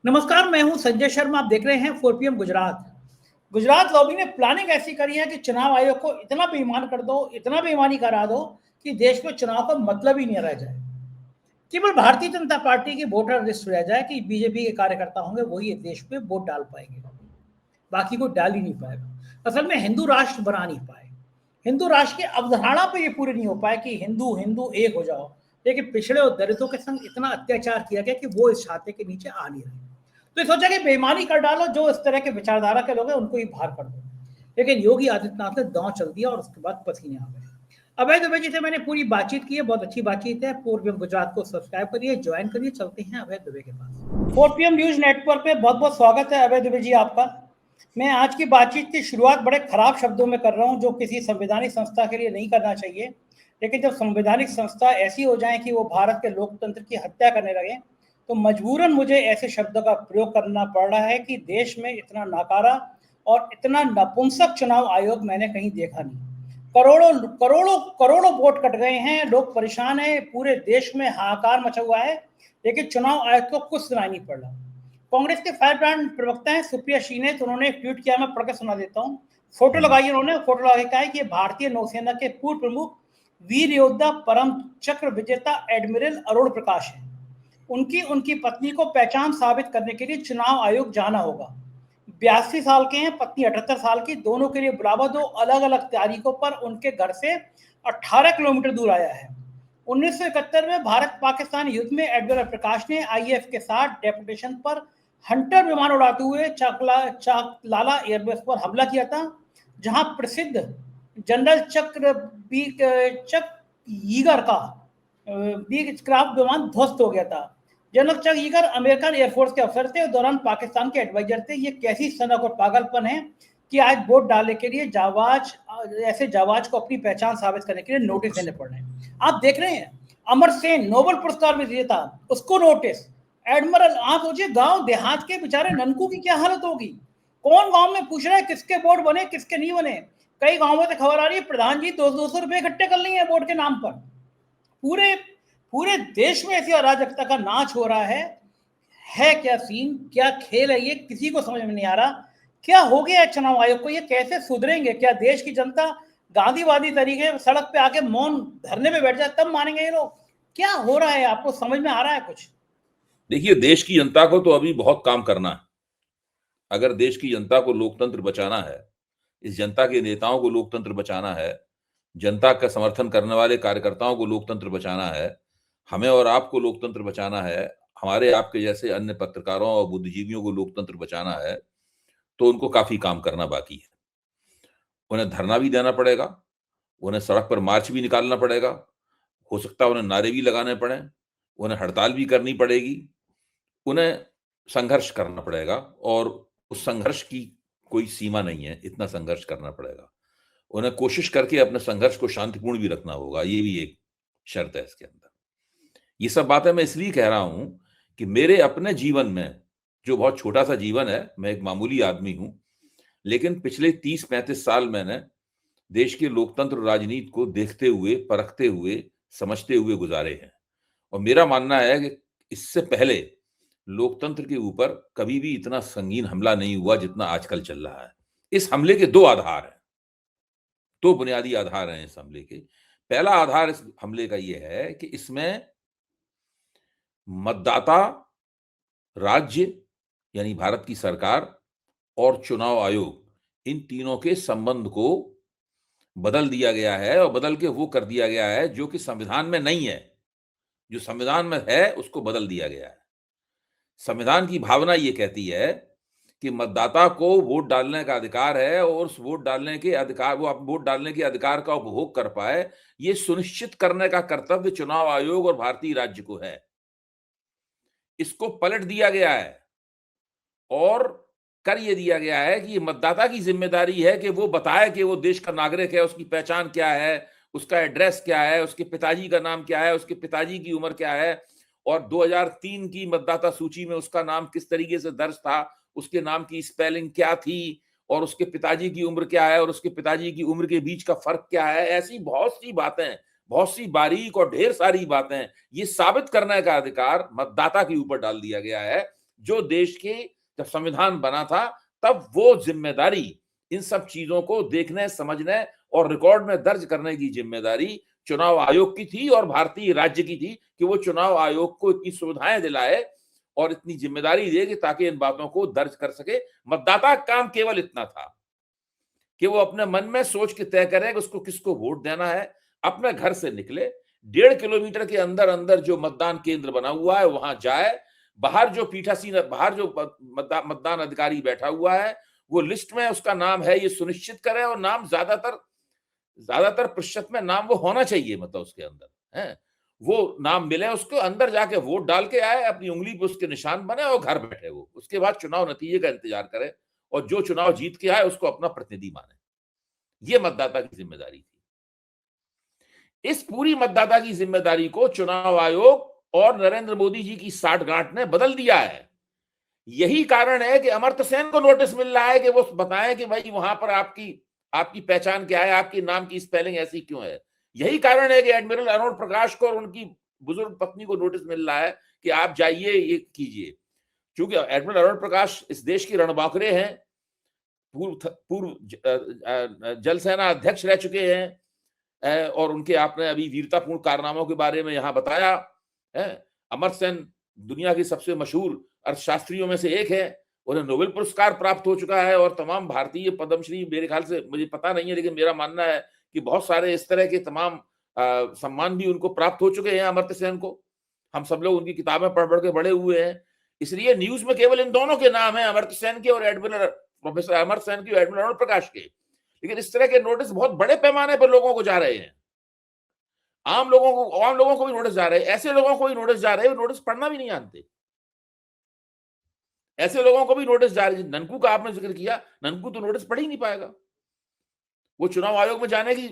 नमस्कार, मैं हूं संजय शर्मा। आप देख रहे हैं 4 PM गुजरात। गुजरात लॉबी ने प्लानिंग ऐसी करी है कि चुनाव आयोग को इतना बेईमान कर दो, इतना बेईमानी करा दो कि देश में चुनाव का मतलब ही नहीं रह जाए। केवल भारतीय जनता पार्टी की वोटर लिस्ट रह जाए कि बीजेपी के कार्यकर्ता होंगे, वही देश में वोट डाल पाएंगे, बाकी कोई डाल ही नहीं पाएगा। असल में हिंदू राष्ट्र बना नहीं पाए, हिंदू राष्ट्र की अवधारणा पे ये पूरे नहीं हो पाए कि हिंदू हिंदू एक हो जाओ। लेकिन पिछड़े और दलितों के संग इतना अत्याचार किया गया कि वो इस छाते के नीचे आ नहीं रहे। तो ये सोचा कि बेईमानी कर डालो, जो इस तरह के विचारधारा के लोग हैं उनको ही बाहर कर दो। लेकिन योगी आदित्यनाथ ने दांव चल दिया और उसके बाद पसीने आ गए। अभय दुबे जी से मैंने पूरी बातचीत की है, बहुत अच्छी बातचीत है। 4 PM गुजरात को सब्सक्राइब करिए, ज्वाइन करिए। चलते हैं अभय दुबे के पास। 4 PM न्यूज नेटवर्क पे बहुत बहुत स्वागत है अभय दुबे जी आपका। मैं आज की बातचीत की शुरुआत बड़े खराब शब्दों में कर रहा हूं, जो किसी संवैधानिक संस्था के लिए नहीं करना चाहिए। लेकिन जब संवैधानिक संस्था ऐसी हो जाए कि वो भारत के लोकतंत्र की हत्या करने लगे, तो मजबूरन मुझे ऐसे शब्दों का प्रयोग करना पड़ रहा है कि देश में इतना नाकारा और इतना नपुंसक चुनाव आयोग मैंने कहीं देखा नहीं। करोड़ों करोड़ों करोड़ों वोट कट गए हैं, लोग परेशान हैं, पूरे देश में हाहाकार मचा हुआ है, लेकिन चुनाव आयोग को कुछ सुनाई नहीं पड़ रहा। कांग्रेस के फायर ब्रांड प्रवक्ता हैं सुप्रिया शीने, तो उन्होंने एक ट्वीट किया, मैं पढ़कर सुना देता हूँ। फोटो लगाई उन्होंने, फोटो लगा कहा है कि भारतीय नौसेना के पूर्व प्रमुख वीर योद्धा परम चक्र विजेता एडमिरल अरुण प्रकाश है। उनकी उनकी पत्नी को पहचान साबित करने के लिए चुनाव आयोग जाना होगा। 82 साल के हैं, पत्नी 78 साल की। दोनों के लिए बुलावा दो अलग अलग तारीखों पर उनके घर से 18 किलोमीटर दूर आया है। 1971 में भारत पाकिस्तान युद्ध में एडमिरल प्रकाश ने आईएएफ के साथ डेपुटेशन पर हंटर विमान उड़ाते हुए चाकलाला एयरबेस पर हमला किया था, जहां प्रसिद्ध जनरल चक ईगर का बी क्राफ्ट विमान ध्वस्त हो गया था। जनरल चक ईगर अमेरिकन एयरफोर्स के अफसर थे और दौरान पाकिस्तान के एडवाइजर थे। ये कैसी सनक और पागलपन है कि आज वोट डालने के लिए ऐसे जावाज को अपनी पहचान साबित करने के लिए नोटिस देने पड़ रहे हैं। आप देख रहे हैं, अमर सेन नोबेल पुरस्कार विजेता, उसको नोटिस। एडमिरल, आप सोचिए गांव देहात के बेचारे ननकू की क्या हालत होगी। कौन गांव में पूछ रहा है किसके वोट बने किसके नहीं बने। कई गांवों से खबर आ रही है प्रधान जी 200 रुपए इकट्ठे कर लिए हैं वोट के नाम पर। पूरे पूरे देश में ऐसी अराजकता का नाच हो रहा है क्या सीन, क्या खेल है ये, किसी को समझ में नहीं आ रहा। क्या हो गया है चुनाव आयोग को, ये कैसे सुधरेंगे? क्या देश की जनता गांधीवादी तरीके सड़क पे आके मौन धरने पे बैठ जाए तब मानेंगे ये लोग? क्या हो रहा है, आपको समझ में आ रहा है कुछ? देखिए, देश की जनता को तो अभी बहुत काम करना है। अगर देश की जनता को लोकतंत्र बचाना है, इस जनता के नेताओं को लोकतंत्र बचाना है, जनता का समर्थन करने वाले कार्यकर्ताओं को लोकतंत्र बचाना है, हमें और आपको लोकतंत्र बचाना है, हमारे आपके जैसे अन्य पत्रकारों और बुद्धिजीवियों को लोकतंत्र बचाना है, तो उनको काफी काम करना बाकी है। उन्हें धरना भी देना पड़ेगा, उन्हें सड़क पर मार्च भी निकालना पड़ेगा, हो सकता है उन्हें नारे भी लगाने पड़े, उन्हें हड़ताल भी करनी पड़ेगी, उन्हें संघर्ष करना पड़ेगा और उस संघर्ष की कोई सीमा नहीं है, इतना संघर्ष करना पड़ेगा। उन्हें कोशिश करके अपने संघर्ष को शांतिपूर्ण भी रखना होगा, ये भी एक शर्त है इसके अंदर। ये सब बातें मैं इसलिए कह रहा हूं कि मेरे अपने जीवन में, जो बहुत छोटा सा जीवन है, मैं एक मामूली आदमी हूं, लेकिन पिछले 30-35 साल मैंने देश के लोकतंत्र राजनीति को देखते हुए, परखते हुए, समझते हुए गुजारे हैं। और मेरा मानना है कि इससे पहले लोकतंत्र के ऊपर कभी भी इतना संगीन हमला नहीं हुआ जितना आजकल चल रहा है। इस हमले के दो आधार हैं, दो बुनियादी आधार हैं इस हमले के। पहला आधार इस हमले का यह है कि इसमें मतदाता, राज्य यानी भारत की सरकार और चुनाव आयोग, इन तीनों के संबंध को बदल दिया गया है और बदल के वो कर दिया गया है जो कि संविधान में नहीं है। जो संविधान में है उसको बदल दिया गया है। संविधान की भावना ये कहती है कि मतदाता को वोट डालने का अधिकार है और उस वोट डालने के अधिकार, वो वोट डालने के अधिकार का उपभोग कर पाए, ये सुनिश्चित करने का कर्तव्य चुनाव आयोग और भारतीय राज्य को है। इसको पलट दिया गया है और कर ये दिया गया है कि मतदाता की जिम्मेदारी है कि वो बताए कि वो देश का नागरिक है, उसकी पहचान क्या है, उसका एड्रेस क्या है, उसके पिताजी का नाम क्या है, उसके पिताजी की उम्र क्या है, और 2003 की मतदाता सूची में उसका नाम किस तरीके से दर्ज था, उसके नाम की स्पेलिंग क्या थी, और उसके पिताजी की उम्र क्या है और उसके पिताजी की उम्र के बीच का फर्क क्या है। ऐसी बहुत सी बातें, बहुत सी बारीक और ढेर सारी बातें, ये साबित करने का अधिकार मतदाता के ऊपर डाल दिया गया है, जो देश के जब संविधान बना था तब वो जिम्मेदारी, इन सब चीजों को देखने, समझने और रिकॉर्ड में दर्ज करने की जिम्मेदारी चुनाव आयोग की थी और भारतीय राज्य की थी कि वो चुनाव आयोग को इतनी सुविधाएं दिलाए और इतनी जिम्मेदारी दे कि ताकि इन बातों को दर्ज कर सके। मतदाता का काम केवल इतना था कि वो अपने मन में सोच के तय करे कि उसको किसको वोट देना है, अपने घर से निकले, 1.5 किलोमीटर के अंदर अंदर जो मतदान केंद्र बना हुआ है वहां जाए, बाहर जो पीठासीन, बाहर जो मतदान अधिकारी बैठा हुआ है वो लिस्ट में उसका नाम है ये सुनिश्चित करे, और नाम ज्यादातर प्रतिशत में नाम वो होना चाहिए, मतलब उसके अंदर है वो नाम मिले, उसको अंदर जाके वोट डाल के आए, अपनी उंगली पे उसके निशान बने और घर बैठे वो, उसके बाद चुनाव नतीजे का इंतजार करे और जो चुनाव जीत के आए उसको अपना प्रतिनिधि माने। ये मतदाता की जिम्मेदारी थी। इस पूरी मतदाता की जिम्मेदारी को चुनाव आयोग और नरेंद्र मोदी जी की साठगांठ ने बदल दिया है। यही कारण है कि अमर्त्य सेन को नोटिस मिल रहा है कि वो बताएं कि भाई वहां पर आपकी पहचान क्या है, आपकी नाम की स्पेलिंग ऐसी क्यों है। यही कारण है कि एडमिरल अरुण प्रकाश को और उनकी बुजुर्ग पत्नी को नोटिस मिल रहा है कि आप जाइए ये कीजिए, क्योंकि एडमिरल अरुण प्रकाश इस देश की रणबांकुरे हैं, पूर्व जल सेना अध्यक्ष रह चुके हैं और उनके आपने अभी वीरतापूर्ण कारनामों के बारे में यहां बताया है। अमर्त्य सेन दुनिया की सबसे मशहूर अर्थशास्त्रियों में से एक है, उन्हें नोबेल पुरस्कार प्राप्त हो चुका है और तमाम भारतीय पद्मश्री, मेरे ख्याल से, मुझे पता नहीं है लेकिन मेरा मानना है कि बहुत सारे इस तरह के तमाम सम्मान भी उनको प्राप्त हो चुके हैं अमर्त्य सेन को। हम सब लोग उनकी किताबें पढ़ के बड़े हुए हैं, इसलिए न्यूज में केवल इन दोनों के नाम है, अमर्त्य सेन के और एडमिरल प्रोफेसर अमर्त्य सेन की और एडमिरल अरुण प्रकाश के। लेकिन इस तरह के नोटिस बहुत बड़े पैमाने पर लोगों को जा रहे हैं, आम लोगों को भी नोटिस जा रहे हैं, ऐसे लोगों को भी नोटिस जा रहे हैं नोटिस पढ़ना भी नहीं जानते, ऐसे लोगों को भी नोटिस जा रही है। ननकू का आपने जिक्र किया, ननकू तो नोटिस पढ़ ही नहीं पाएगा, वो चुनाव आयोग में जाने की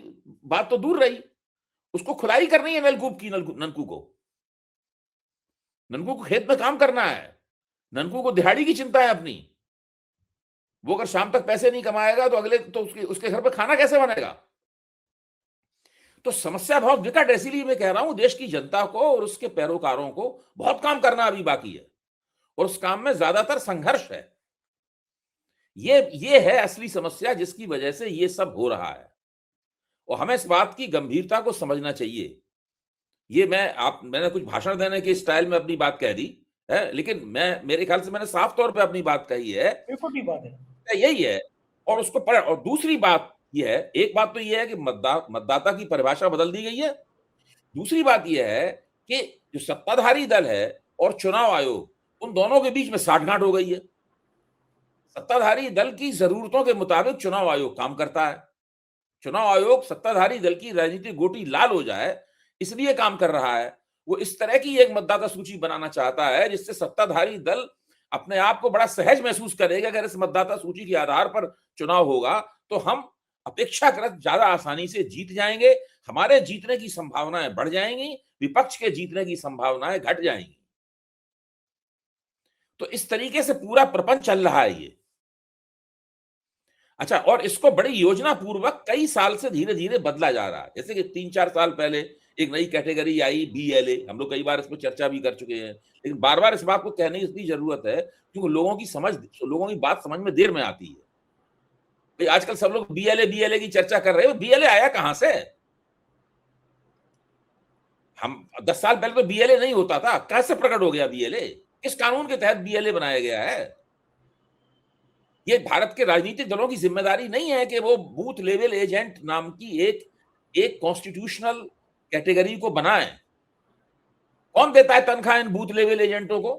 बात तो दूर रही, उसको खुलाई करनी है ननकू को खेत में काम करना है, ननकू को दिहाड़ी की चिंता है अपनी। वो अगर शाम तक पैसे नहीं कमाएगा तो उसके घर पे खाना कैसे बनेगा। तो समस्या बहुत विकट है, इसीलिए मैं कह रहा हूं देश की जनता को और उसके पैरोकारों को बहुत काम करना अभी बाकी है और उस काम में ज्यादातर संघर्ष है। ये है असली समस्या जिसकी वजह से ये सब हो रहा है और हमें इस बात की गंभीरता को समझना चाहिए। ये मैंने कुछ भाषण देने के स्टाइल में अपनी बात कह दी है, लेकिन मेरे ख्याल से मैंने साफ तौर पे अपनी बात कही है, छोटी बात है, यही है। और उसको और दूसरी बात ये है, एक बात तो ये है कि मतदाता की परिभाषा बदल दी गई है, दूसरी बात यह है कि जो सत्ताधारी दल है और चुनाव आयोग, उन दोनों के बीच में साठगांठ हो गई है। सत्ताधारी दल की जरूरतों के मुताबिक चुनाव आयोग काम करता है, चुनाव आयोग सत्ताधारी दल की राजनीतिक गोटी लाल हो जाए इसलिए काम कर रहा है। वो इस तरह की एक मतदाता सूची बनाना चाहता है जिससे सत्ताधारी दल अपने आप को बड़ा सहज महसूस करेगा। अगर इस मतदाता सूची के आधार पर चुनाव होगा तो हम अपेक्षाकृत ज्यादा आसानी से जीत जाएंगे, हमारे जीतने की संभावनाएं बढ़ जाएंगी, विपक्ष के जीतने की संभावनाएं घट जाएंगी। तो इस तरीके से पूरा प्रपंच चल रहा है ये। अच्छा, और इसको बड़ी योजना पूर्वक कई साल से धीरे धीरे बदला जा रहा है। जैसे कि 3-4 साल पहले एक नई कैटेगरी आई, BLA, हम लोग कई बार इस पर चर्चा भी कर चुके हैं, लेकिन बार बार इस बात को कहने की इसलिए जरूरत है क्योंकि लोगों की बात समझ में देर में आती है। भाई आजकल सब लोग BLA की चर्चा कर रहे हो, BLA आया कहां से? हम 10 साल पहले तो BLA नहीं होता था, कैसे प्रकट हो गया BLA? किस कानून के तहत BLA बनाया गया है? ये भारत के राजनीतिक दलों की जिम्मेदारी नहीं है कि वो बूथ लेवल एजेंट नाम की एक कॉन्स्टिट्यूशनल कैटेगरी को बनाए। कौन देता है तनख्वाह इन बूथ लेवल एजेंटों को?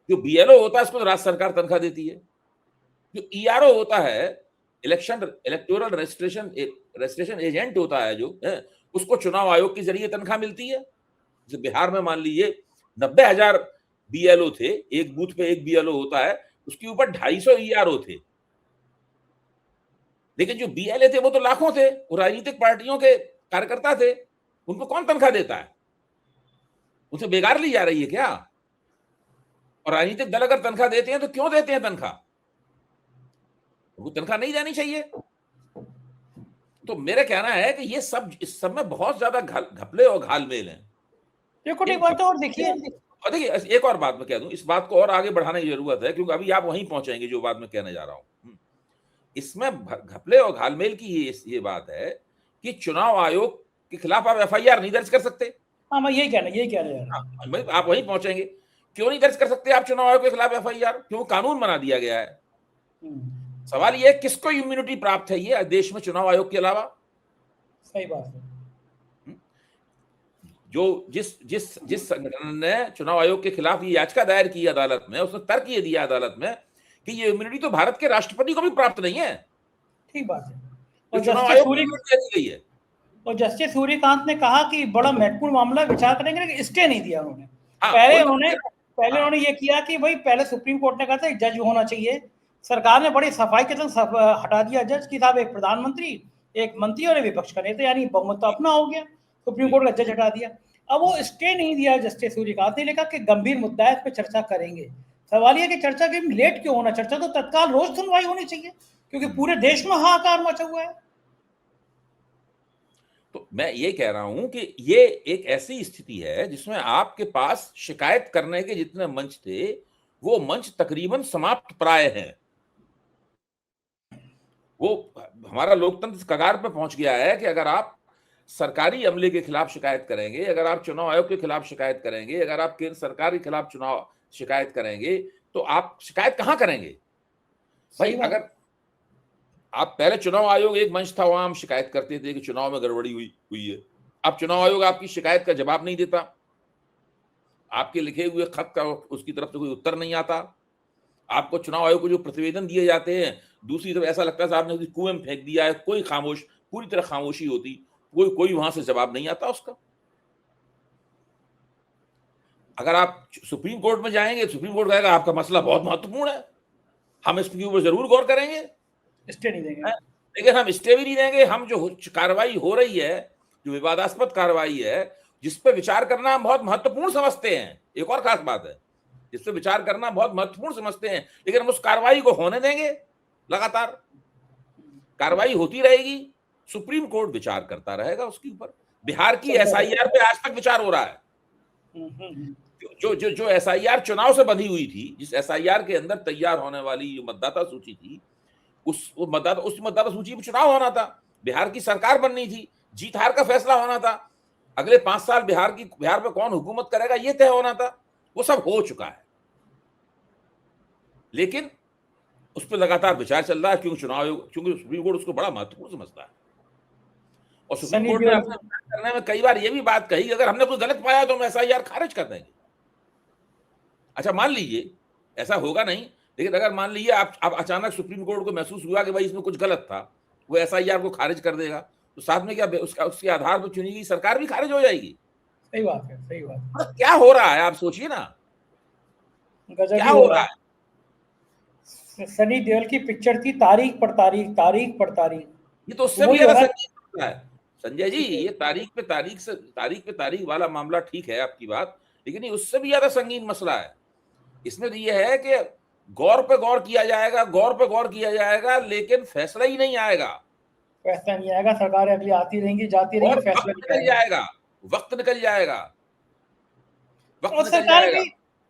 जो BLO होता है उसको तो राज्य सरकार तनख्वाह देती है। जो ERO होता है, इलेक्टोरल रजिस्ट्रेशन एजेंट होता है जो है, उसको चुनाव आयोग के जरिए तनख्वाह मिलती है। जैसे बिहार में मान लीजिए 90,000 BLO थे, एक बूथ पे एक BLO होता है, उसके ऊपर 250 ERO थे। लेकिन जो BLA थे वो तो लाखों थे, वो राजनीतिक पार्टियों के कार्यकर्ता थे, उनको कौन तनख्वाह देता है? उनसे बेकार ली जा रही है क्या? और राजनीतिक दल अगर तनख्वाह देते हैं तो क्यों देते हैं तनख्वाह? उनको तनख्वाह नहीं देनी चाहिए। तो मेरा कहना है कि इस सब में बहुत ज्यादा घपले और घालमेल है। देखो ठीक बात है। और देखिए और देखिए एक और बात मैं कह दूं, इस बात को और आगे बढ़ाने की जरूरत है, क्योंकि अभी आप वहीं पहुंचेंगे जो बात मैं कहने जा रहा हूं। इसमें घपले और घालमेल की ये बात है कि चुनाव आयोग के खिलाफ आप एफआईआर नहीं दर्ज कर सकते। हाँ, मैं यही कहने जा रहा हूँ। आप वहीं पहुंचेंगे, क्यों नहीं दर्ज कर सकते आप चुनाव आयोग के खिलाफ एफआईआर? क्यों? कानून बना दिया गया है। सवाल ये किसको इम्यूनिटी प्राप्त है ये देश में चुनाव आयोग के अलावा? सही बात है। जो जिस संगठन ने चुनाव आयोग के खिलाफ ये याचिका दायर की अदालत में, उसने तर्क ये दिया अदालत में कि ये इम्यूनिटी तो भारत के राष्ट्रपति को भी प्राप्त नहीं है। ठीक बात है। और और चुनाव आयोग को इम्यूनिटी दी गई है। और जस्टिस सूर्यकांत ने कहा कि बड़ा महत्वपूर्ण मामला विचार करेंगे, लेकिन स्टे नहीं दिया उन्होंने। हाँ, पहले उन्होंने ये किया कि भाई पहले सुप्रीम कोर्ट ने कहा था जज होना चाहिए। सरकार ने बड़ी सफाई के साथ हटा दिया जज की साहब, एक प्रधानमंत्री, एक मंत्री और एक विपक्ष का नेता, यानी बहुमत तो अपना हो गया। सुप्रीम कोर्ट का जज हटा दिया। अब वो स्टे नहीं दिया जस्टिस सूर्यकांत ने, लिखा कि गंभीर मुद्दा है, इस पर चर्चा करेंगे। सवाल यह कि चर्चा के लेट क्यों होना? चर्चा तो तत्काल रोज सुनवाई होनी चाहिए, क्योंकि पूरे देश में हाहाकार मचा हुआ है। तो मैं ये कह रहा हूं कि ये एक ऐसी स्थिति है जिसमें आपके पास शिकायत करने के जितने मंच थे, वो मंच तकरीबन समाप्त प्राय हैं। वो हमारा लोकतंत्र कगार पे पहुंच गया है कि अगर आप सरकारी अमले के खिलाफ शिकायत करेंगे, अगर आप चुनाव आयोग के खिलाफ शिकायत करेंगे, अगर आप केंद्र सरकार के खिलाफ चुनाव शिकायत करेंगे, तो आप शिकायत कहां करेंगे भाई? अगर आप पहले चुनाव आयोग एक मंच था, वहां हम शिकायत करते थे कि चुनाव में गड़बड़ी हुई है। अब चुनाव आयोग आपकी शिकायत का जवाब नहीं देता, आपके लिखे हुए खत का उसकी तरफ से कोई उत्तर नहीं आता। आपको चुनाव आयोग को जो प्रतिवेदन दिए जाते हैं, दूसरी तरफ ऐसा लगता है आपने कुएं में फेंक दिया है, कोई खामोश, पूरी तरह खामोशी होती, कोई वहां से जवाब नहीं आता उसका। अगर आप सुप्रीम कोर्ट में जाएंगे, सुप्रीम कोर्ट कहेगा आपका मसला बहुत महत्वपूर्ण है, हम इसके ऊपर जरूर गौर करेंगे, स्टे नहीं देंगे। लेकिन हम स्टे भी नहीं देंगे। हम जो कार्रवाई हो रही है, जो विवादास्पद कार्रवाई है, जिस पे विचार करना हम बहुत महत्वपूर्ण समझते हैं, एक और खास बात है, जिस पे विचार करना बहुत महत्वपूर्ण समझते हैं, लेकिन हम उस कार्रवाई को होने देंगे? लगातार कार्रवाई होती रहेगी, सुप्रीम कोर्ट विचार करता रहेगा उसके ऊपर। बिहार की एसआईआर पे आज तक विचार हो रहा है। जो एसआईआर चुनाव से बंधी हुई थी, जिस एसआईआर के अंदर तैयार होने वाली मतदाता सूची थी, उस मतदाता सूची में चुनाव होना था, बिहार की सरकार बननी थी, जीत हार का फैसला होना था, अगले 5 साल बिहार पे कौन हुकूमत करेगा ये तय होना था। वो सब हो चुका है, लेकिन उस पर लगातार विचार चल रहा है, क्योंकि सुप्रीम कोर्ट उसको बड़ा महत्वपूर्ण समझता है। और सुप्रीम कोर्ट ने अपने करने में कई बार ये भी बात कही कि अगर हमने कुछ गलत पाया तो हम एसआईआर खारिज कर देंगे। अच्छा, मान लीजिए ऐसा होगा नहीं, लेकिन अगर मान लीजिए आप अचानक सुप्रीम कोर्ट को महसूस हुआ कि भाई इसमें कुछ गलत था, वो एसआईआर को खारिज कर देगा, तो साथ में क्या उसके आधार पर चुनी गई सरकार भी खारिज हो जाएगी? सही बात है, सही बात है। क्या हो रहा है आप सोचिए ना, क्या हो रहा है? सनी देओल की पिक्चर थी तारीख पर तारीख, तारीख पर तारीख। ये तो उससे भी ज्यादा संगीन मसला है संजय जी। ये तारीख पे तारीख वाला मामला ठीक है आपकी बात, लेकिन ये उससे भी ज्यादा संगीन मसला है। इसमें तो ये है कि गौर पे गौर किया जाएगा, लेकिन फैसला ही नहीं आएगा। फैसला नहीं आएगा, सरकारें अगली आती रहेंगी, जाती रहेंगी, फैसला निकल जाएगा, वक्त निकल जाएगा। और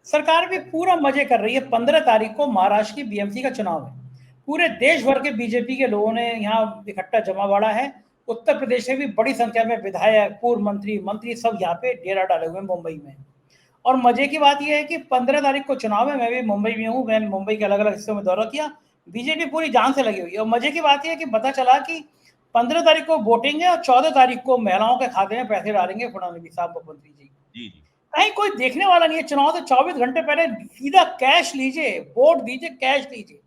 सरकार भी पूरा मजे कर रही है। 15 तारीख को महाराष्ट्र की बीएमसी का चुनाव है। पूरे देश भर के बीजेपी के लोगों ने यहाँ इकट्ठा जमा बाड़ा है। उत्तर प्रदेश से भी बड़ी संख्या में विधायक, पूर्व मंत्री सब यहाँ पे डेरा डाले हुए हैं मुंबई में। और मजे की बात यह है कि 15 तारीख को चुनाव है। मैं भी मुंबई में हूँ, मैंने मुंबई के अलग अलग हिस्सों में दौरा किया। बीजेपी पूरी जान से लगी हुई है। और मजे की बात यह है कि पता चला कि 15 तारीख को वोटिंग है और 14 तारीख को महिलाओं के खाते में पैसे डालेंगे फडणवीस साहब, मुख्यमंत्री जी। कहीं कोई देखने वाला नहीं है। चुनाव से 24 घंटे पहले सीधा कैश लीजिए, वोट दीजिए, कैश लीजिए।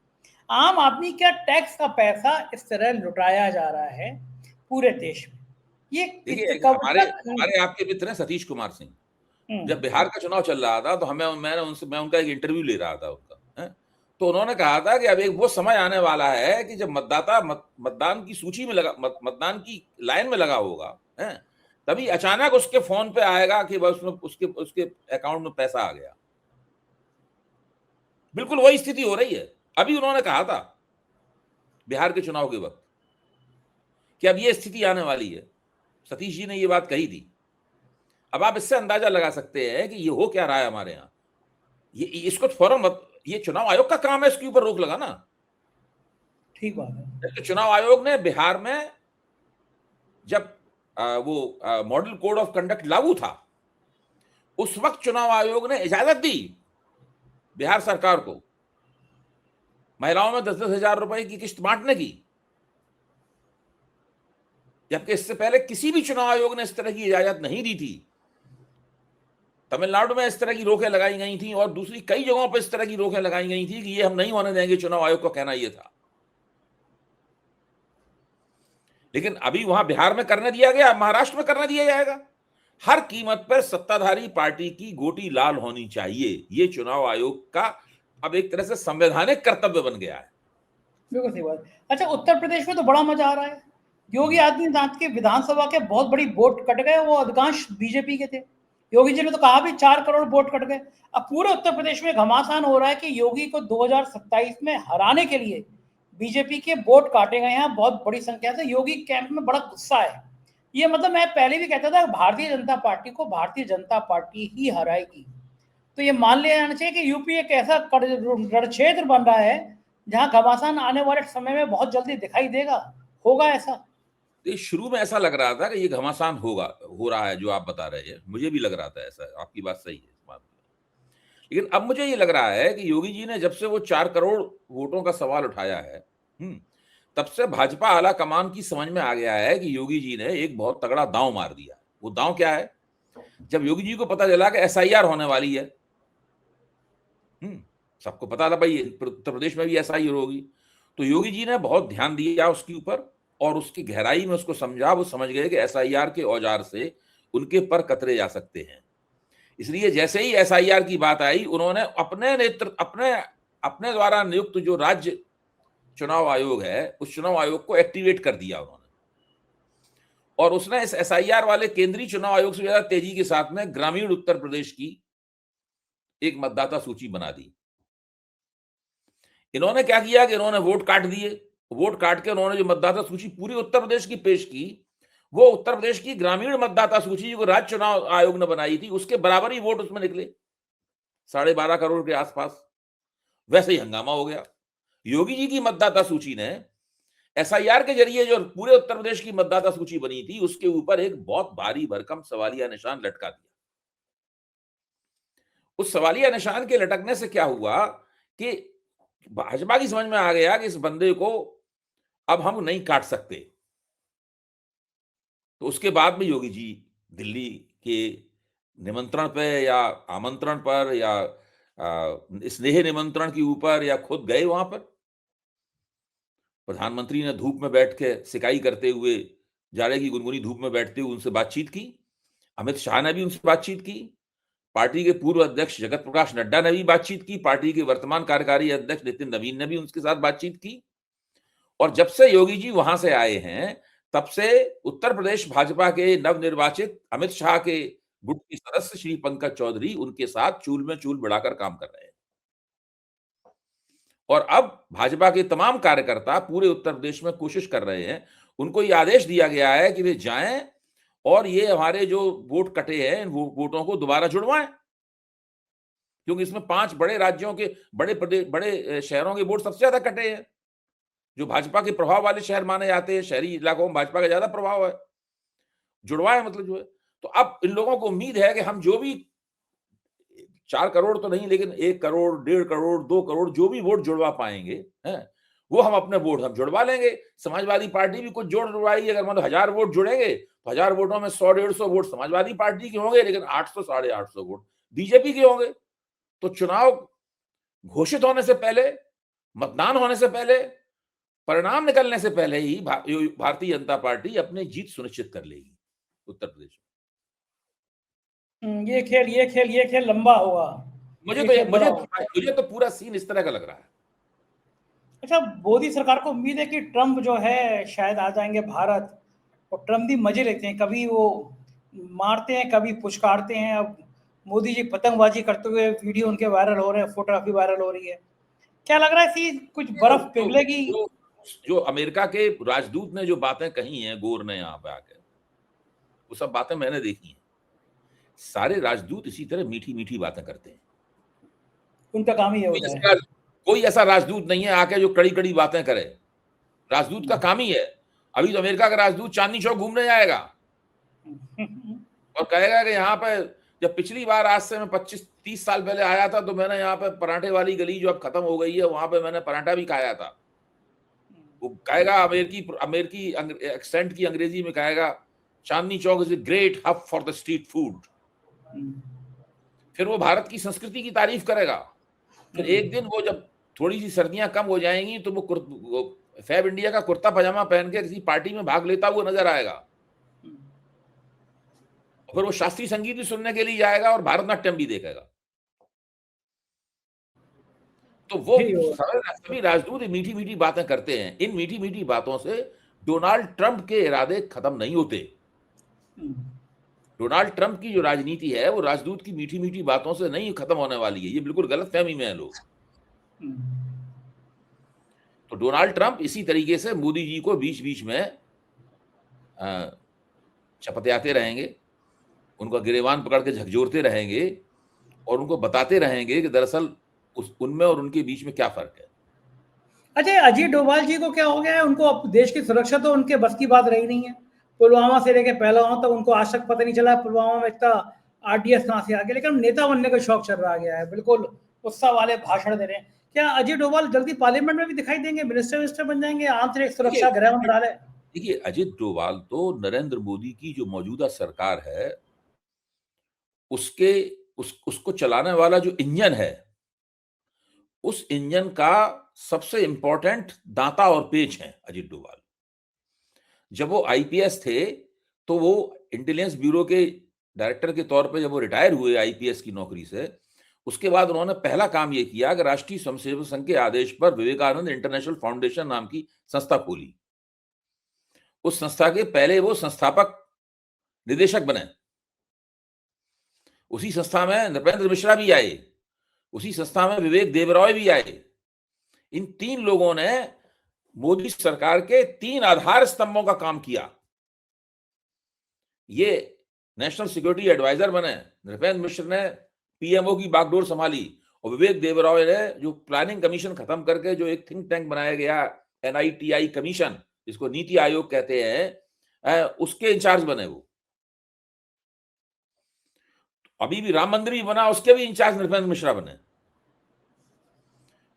आम आदमी क्या टैक्स का पैसा इस तरह लुटाया जा रहा है पूरे देश में। ये हमारे आपके मित्र हैं सतीश कुमार सिंह, जब बिहार का चुनाव चल रहा था तो मैं उनका एक इंटरव्यू ले रहा था उनका, तो उन्होंने कहा था कि अब एक वो समय आने वाला है कि जब मतदाता मतदान की सूची में लगा, मतदान की लाइन में लगा होगा, तभी अचानक उसके फोन पे आएगा कि बस उसके अकाउंट में पैसा आ गया। बिल्कुल वही स्थिति हो रही है। अभी उन्होंने कहा था बिहार के चुनाव के वक्त कि अब ये स्थिति आने वाली है। सतीश जी ने ये बात कही थी। अब आप इससे अंदाजा लगा सकते हैं कि ये हो क्या रहा है हमारे यहाँ। ये इसको फौरन ये चुनाव आयोग का काम है इसके ऊपर रोक लगाना। ठीक बात है। तो चुनाव आयोग ने बिहार में जब वो मॉडल कोड ऑफ कंडक्ट लागू था, उस वक्त चुनाव आयोग ने इजाजत दी बिहार सरकार को महिलाओं में 10-10 हजार रुपए की किस्त बांटने की, जबकि इससे पहले किसी भी चुनाव आयोग ने इस तरह की इजाजत नहीं दी थी। तमिलनाडु में इस तरह की रोकें लगाई गई थी और दूसरी कई जगहों पर इस तरह की रोकें लगाई गई थी कि ये हम नहीं होने देंगे, चुनाव आयोग का कहना यह था। लेकिन अभी वहां बिहार में करने दिया गया, महाराष्ट्र में करने दिया जाएगा। हर कीमत पर सत्ताधारी पार्टी की गोटी लाल होनी चाहिए, ये चुनाव आयोग का अब एक तरह से संवैधानिक कर्तव्य बन गया है। बिल्कुल सही बात। अच्छा, उत्तर प्रदेश में तो बड़ा मजा आ रहा है। योगी आदित्यनाथ के विधानसभा के बहुत बड़ी वोट कट गए, वो अधिकांश बीजेपी के थे। योगी जी ने तो कहा भी 4 करोड़ वोट कट गए। अब पूरे उत्तर प्रदेश में घमासान हो रहा है कि योगी को 2027 में हराने के लिए बीजेपी के वोट काटे गए हैं बहुत बड़ी संख्या से। योगी कैंप में बड़ा गुस्सा है। ये मतलब मैं पहले भी कहता था भारतीय जनता पार्टी को भारतीय जनता पार्टी ही हराएगी। तो ये मान लिया जाना चाहिए कि यूपी एक ऐसा रणक्षेत्र बन रहा है जहां घमासान आने वाले समय में बहुत जल्दी दिखाई देगा। होगा ऐसा? तो शुरू में ऐसा लग रहा था कि ये घमासान हो रहा है जो आप बता रहे हैं, मुझे भी लग रहा था ऐसा, आपकी बात सही है इस बात में। लेकिन अब मुझे ये लग रहा है कि योगी जी ने जब से वो 4 करोड़ वोटों का सवाल उठाया है, तब से भाजपा आला कमान की समझ में आ गया है कि योगी जी ने एक बहुत तगड़ा दांव मार दिया। वो दांव क्या है? जब योगी जी को पता चला कि एसआईआर होने वाली है, सबको पता था भाई उत्तर प्रदेश में भी एसआईआर होगी, तो योगी जी ने बहुत ध्यान दिया उसके ऊपर और उसकी गहराई में उसको समझा। वो समझ गए कि एसआईआर के औजार से उनके पर कतरे जा सकते हैं। इसलिए जैसे ही एसआईआर की बात आई, उन्होंने अपने द्वारा नियुक्त जो राज्य चुनाव आयोग है, उस चुनाव आयोग को एक्टिवेट कर दिया उन्होंने, और उसने इस एसआईआर वाले केंद्रीय चुनाव आयोग से ज्यादा तेजी के साथ में ग्रामीण उत्तर प्रदेश की एक मतदाता सूची बना दी। इन्होंने क्या किया कि इन्होंने वोट काट दिए। वोट काट के उन्होंने जो मतदाता सूची पूरी उत्तर प्रदेश की पेश की, वो उत्तर प्रदेश की ग्रामीण मतदाता सूची जो राज्य चुनाव आयोग ने बनाई थी, उसके बराबर ही वोट उसमें निकले, 12.5 करोड़ के आसपास। वैसे ही हंगामा हो गया। योगी जी की मतदाता सूची ने एसआईआर के जरिए जो पूरे उत्तर प्रदेश की मतदाता सूची बनी थी, उसके ऊपर एक बहुत भारी भरकम सवालिया निशान लटका दिया। उस सवालिया निशान के लटकने से क्या हुआ कि भाजपा की समझ में आ गया कि इस बंदे को अब हम नहीं काट सकते। तो उसके बाद में योगी जी दिल्ली के निमंत्रण पे या आमंत्रण पर या स्नेह निमंत्रण के ऊपर या खुद गए वहां पर। प्रधानमंत्री ने धूप में बैठ के सिकाई करते हुए, जाड़े की गुनगुनी धूप में बैठते हुए उनसे बातचीत की। अमित शाह ने भी उनसे बातचीत की। पार्टी के पूर्व अध्यक्ष जगत प्रकाश नड्डा ने भी बातचीत की। पार्टी के वर्तमान कार्यकारी अध्यक्ष नितिन नवीन ने भी उनके साथ बातचीत की। और जब से योगी जी वहां से आए हैं, तब से उत्तर प्रदेश भाजपा के नवनिर्वाचित अमित शाह के गुट के सदस्य श्री पंकज चौधरी उनके साथ चूल में चूल बढ़ाकर काम कर रहे हैं। और अब भाजपा के तमाम कार्यकर्ता पूरे उत्तर प्रदेश में कोशिश कर रहे हैं। उनको ये आदेश दिया गया है कि वे जाएं और ये हमारे जो वोट कटे हैं, इन वोटों को दोबारा जुड़वाएं, क्योंकि इसमें 5 बड़े राज्यों के बड़े शहरों के वोट सबसे ज्यादा कटे हैं, जो भाजपा के प्रभाव वाले शहर माने जाते हैं। शहरी इलाकों में भाजपा का ज्यादा प्रभाव है। जुड़वाएं मतलब जो है। तो अब इन लोगों को उम्मीद है कि हम जो भी 4 करोड़ तो नहीं, लेकिन 1 करोड़, 1.5 करोड़, 2 करोड़ जो भी वोट जुड़वा पाएंगे, हैं, वो हम अपने वोट हम जुड़वा लेंगे। समाजवादी पार्टी भी कुछ जुड़वाएगी। अगर मतलब 1000 वोट जुड़ेंगे तो 1000 वोटों में 100-150 वोट समाजवादी पार्टी के होंगे, लेकिन 800 850 वोट बीजेपी के होंगे। तो चुनाव घोषित होने से पहले, मतदान होने से पहले, परिणाम निकलने से पहले ही भारतीय जनता पार्टी अपनी जीत सुनिश्चित कर लेगी उत्तर प्रदेश में। ये खेल लंबा होगा। मुझे तो पूरा सीन इस तरह का लग रहा है। अच्छा, मोदी सरकार को उम्मीद है कि ट्रंप जो है शायद आ जाएंगे भारत, और ट्रंप भी मजे लेते हैं, कभी वो मारते हैं कभी पुचकारते हैं। अब मोदी जी पतंगबाजी करते हुए वीडियो उनके वायरल हो रहे हैं, फोटोग्राफी वायरल हो रही है। क्या लग रहा है कि कुछ बर्फ पिघलेगी? जो अमेरिका के राजदूत ने जो बातें कही हैं गोर ने यहाँ पे आकर, वो सब बातें मैंने देखी हैं। सारे राजदूत इसी तरह मीठी मीठी बातें करते हैं। उनका काम ही ये होता है। कोई ऐसा राजदूत नहीं है आके जो कड़ी कड़ी बातें करे। राजदूत का काम ही है। अभी तो अमेरिका का राजदूत चांदनी चौक घूमने जाएगा और कहेगा कि यहाँ पे जब पिछली बार आज से मैं 25-30 साल पहले आया था तो मैंने यहाँ पे पराठे वाली गली जो अब खत्म हो गई है वहां पे मैंने पराठा भी खाया था। वो कहेगा अमेरिकी एक्सेंट की अंग्रेजी में कहेगा Chandni Chowk is a great hub for the street food. फिर वो भारत की संस्कृति की तारीफ करेगा। फिर एक दिन वो जब थोड़ी सी सर्दियां कम हो जाएंगी तो वो फैब इंडिया का कुर्ता पजामा पहन के किसी पार्टी में भाग लेता हुआ नजर आएगा। फिर वो शास्त्रीय संगीत भी सुनने के लिए जाएगा और भारतनाट्यम भी देखेगा। तो वो सभी राजदूत मीठी मीठी बातें करते हैं। इन मीठी मीठी बातों से डोनाल्ड ट्रंप के इरादे खत्म नहीं होते। डोनाल्ड ट्रंप की जो राजनीति है वो राजदूत की मीठी मीठी बातों से नहीं खत्म होने वाली है। ये बिल्कुल गलत फहमी में है लोग। तो डोनाल्ड ट्रंप इसी तरीके से मोदी जी को बीच बीच में चपतियाते रहेंगे, उनका गिरेबान पकड़ के झकझोरते रहेंगे और उनको बताते रहेंगे कि दरअसल उनमें और उनके बीच में क्या फर्क है। अच्छा, अजीत डोभाल जी को क्या हो गया है? उनको अब देश की सुरक्षा तो उनके बस की बात रही नहीं है। पुलवामा से लेके पहलगांव तक उनको आज तक पता नहीं चला पुलवामा में इतना आरडीएस कहां से आ गया, लेकिन नेता बनने का शौक चल रहा गया है। बिल्कुल उत्साह वाले भाषण दे रहे हैं। क्या अजीत डोभाल जल्दी पार्लियामेंट में भी दिखाई देंगे? मिनिस्टर बन जाएंगे? आंतरिक सुरक्षा गृह मंत्रालय। देखिए, अजीत डोभाल तो नरेंद्र मोदी की जो मौजूदा सरकार है उसको चलाने वाला जो इंजन है, उस इंजन का सबसे इंपॉर्टेंट दांता और पेच है अजीत डोभाल। जब वो आईपीएस थे तो वो इंटेलिजेंस ब्यूरो के डायरेक्टर के तौर पे जब वो रिटायर हुए आईपीएस की नौकरी से, उसके बाद उन्होंने पहला काम ये किया कि राष्ट्रीय स्वयंसेवक संघ के आदेश पर विवेकानंद इंटरनेशनल फाउंडेशन नाम की संस्था खोली। उस संस्था के पहले वो संस्थापक निदेशक बने। उसी संस्था में नृपेंद्र मिश्रा भी आए, उसी संस्था में विवेक देबरॉय भी आए। इन 3 लोगों ने मोदी सरकार के 3 आधार स्तंभों का काम किया। ये नेशनल सिक्योरिटी एडवाइजर बने, नृपेंद्र मिश्र ने पीएमओ की बागडोर संभाली और विवेक देबरॉय ने जो प्लानिंग कमीशन खत्म करके जो एक थिंक टैंक बनाया गया एनआईटीआई कमीशन, जिसको नीति आयोग कहते हैं, उसके इंचार्ज बने। वो अभी भी राम मंदिर भी बना, उसके भी इंचार्ज नृपेंद्र मिश्रा बने।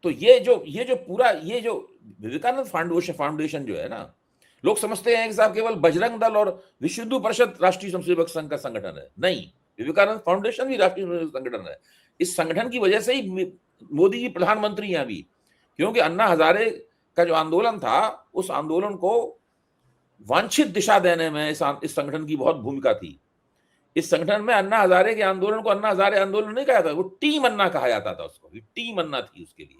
तो ये जो पूरा ये जो विवेकानंद फाउंडेशन जो है ना, लोग समझते हैं कि साहब केवल बजरंग दल और विश्व हिंदू परिषद राष्ट्रीय स्वयंसेवक संघ का संगठन है। नहीं, विवेकानंद फाउंडेशन भी राष्ट्रीय स्वयंसेवक संगठन है। इस संगठन की वजह से ही मोदी जी प्रधानमंत्री हैं अभी, क्योंकि अन्ना हजारे का जो आंदोलन था, उस आंदोलन को वांछित दिशा देने में इस संगठन की बहुत भूमिका थी। इस संगठन में अन्ना हजारे के आंदोलन को अन्ना हजारे आंदोलन नहीं कहा था, वो टीम अन्ना कहा जाता था। उसको टीम अन्ना थी उसके लिए।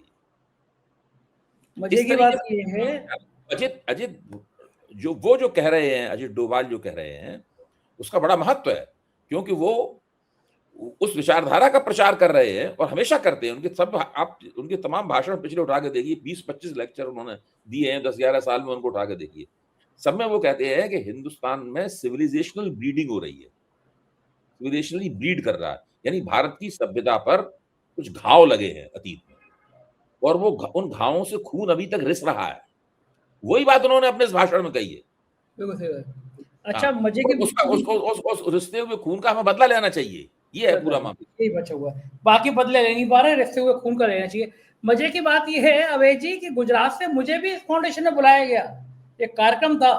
मजे की बात ये है अजित जो कह रहे हैं, अजित डोभाल जो कह रहे हैं, उसका बड़ा महत्व है, क्योंकि वो उस विचारधारा का प्रचार कर रहे हैं और हमेशा करते हैं। आप उनके तमाम भाषण पिछले उठा के देखिए, 20-25 लेक्चर उन्होंने दिए हैं 10-11 साल में, उनको उठा के देखिए। सब में वो कहते हैं कि हिंदुस्तान में सिविलाइजेशनल ब्लीडिंग हो रही है, सिविलाइजेशनली ब्लीड कर रहा है, यानी भारत की सभ्यता पर कुछ घाव लगे हैं अतीत में, और वो उन घावों से खून अभी तक रिस रहा है। वही बात उन्होंने अपने इस भाषण में कही है। बिल्कुल सही बात। अच्छा, मजे की उस रिश्ते हुए खून का हमें बदला लेना चाहिए, ये है पूरा मामला। यही बचा हुआ है, बाकी बदले ले नहीं पा रहे, रिश्ते हुए खून का लेना चाहिए। मजे की बात ये है अवय जी कि गुजरात से मुझे भी इस फाउंडेशन में बुलाया गया। एक कार्यक्रम था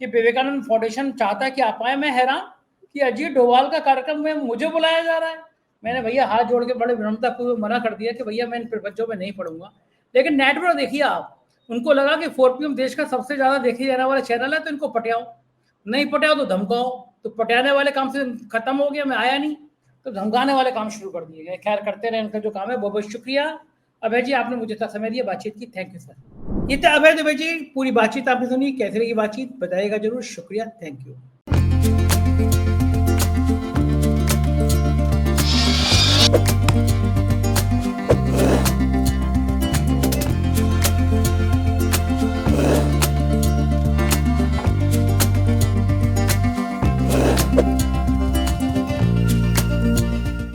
कि विवेकानंद फाउंडेशन चाहता है कि आप आए। मैं हैरान कि अजीत डोभाल का कार्यक्रम में मुझे बुलाया जा रहा है। मैंने भैया हाथ जोड़ के बड़े विनम्रता पूर्वक मना कर दिया कि भैया मैं इन बच्चों में नहीं पढ़ूंगा। लेकिन नेट पर देखिए आप, उनको लगा कि 4PM देश का सबसे ज्यादा देखे जाने वाला चैनल है, तो इनको पटियाओ, नहीं पटियाओ तो धमकाओ। तो पटियाने वाले काम से खत्म हो गया, मैं आया नहीं तो धमकाने वाले काम शुरू कर दिए गए। खैर, करते रहे, इनका जो काम है। बहुत बहुत शुक्रिया अभय जी, आपने मुझे इतना समय दिया बातचीत की। Thank you sir. ये था अभय जी, पूरी बातचीत आपने सुनी, कैसे लगी बातचीत बताइएगा जरूर। शुक्रिया, थैंक यू।